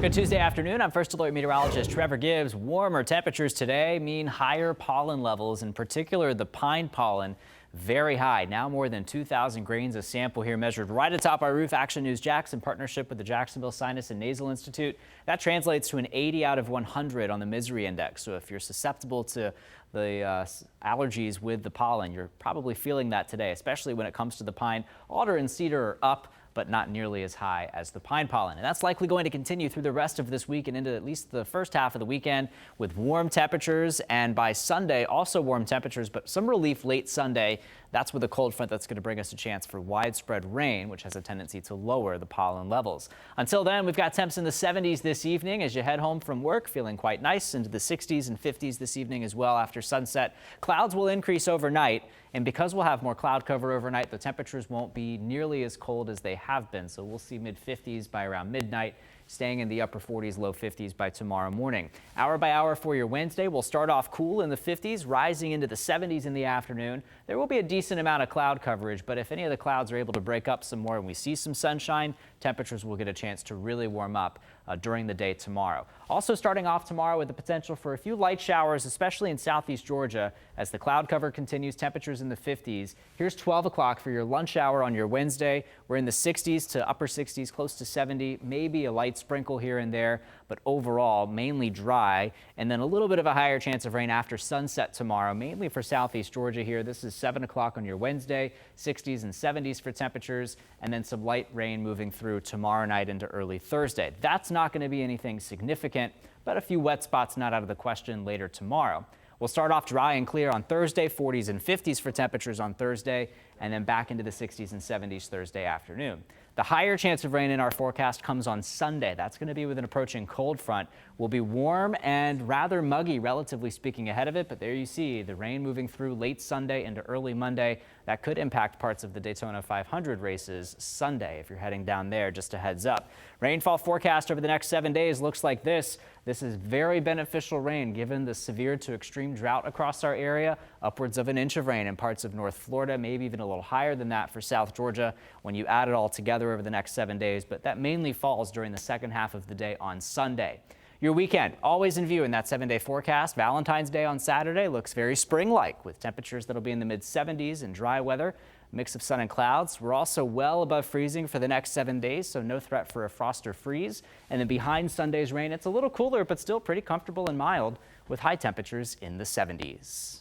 Good Tuesday afternoon. I'm First Alert Meteorologist Trevor Gibbs. Warmer temperatures today mean higher pollen levels, in particular the pine pollen. Very high, now more than 2,000 grains of sample here measured right atop our roof. Action News Jax in partnership with the Jacksonville Sinus and Nasal Institute. That translates to an 80 out of 100 on the Misery Index. So if you're susceptible to the allergies with the pollen, you're probably feeling that today, especially when it comes to the pine. Alder and cedar are up, but not nearly as high as the pine pollen. And that's likely going to continue through the rest of this week and into at least the first half of the weekend with warm temperatures. And by Sunday, also warm temperatures, but some relief late Sunday. That's with a cold front that's going to bring us a chance for widespread rain, which has a tendency to lower the pollen levels. Until then, we've got temps in the 70s this evening as you head home from work, feeling quite nice, into the 60s and 50s this evening as well after sunset. Clouds will increase overnight, and because we'll have more cloud cover overnight, the temperatures won't be nearly as cold as they have been. So we'll see mid-50s by around midnight, staying in the upper 40s, low 50s by tomorrow morning. Hour by hour for your Wednesday, we'll start off cool in the 50s, rising into the 70s in the afternoon. There will be a decent amount of cloud coverage, but if any of the clouds are able to break up some more and we see some sunshine, temperatures will get a chance to really warm up during the day tomorrow. Also starting off tomorrow with the potential for a few light showers, especially in southeast Georgia, as the cloud cover continues, temperatures in the 50s. Here's 12 o'clock for your lunch hour on your Wednesday. We're in the 60s to upper 60s, close to 70, maybe a light sprinkle here and there, but overall mainly dry, and then a little bit of a higher chance of rain after sunset tomorrow, mainly for southeast Georgia here. This is 7 o'clock on your Wednesday, 60s and 70s for temperatures, and then some light rain moving through tomorrow night into early Thursday. That's not going to be anything significant, but a few wet spots not out of the question later tomorrow. We'll start off dry and clear on Thursday, 40s and 50s for temperatures on Thursday, and then back into the 60s and 70s Thursday afternoon. The higher chance of rain in our forecast comes on Sunday. That's going to be with an approaching cold front. Will be warm and rather muggy, relatively speaking, ahead of it. But there you see the rain moving through late Sunday into early Monday. That could impact parts of the Daytona 500 races Sunday if you're heading down there. Just a heads up. Rainfall forecast over the next 7 days looks like this. This is very beneficial rain given the severe to extreme drought across our area. Upwards of an inch of rain in parts of North Florida, maybe even a little higher than that for South Georgia when you add it all together over the next 7 days, but that mainly falls during the second half of the day on Sunday. Your weekend always in view in that 7-day forecast. Valentine's Day on Saturday looks very spring-like with temperatures that'll be in the mid-70s and dry weather, mix of sun and clouds. We're also well above freezing for the next 7 days, so no threat for a frost or freeze. And then behind Sunday's rain, it's a little cooler, but still pretty comfortable and mild with high temperatures in the 70s.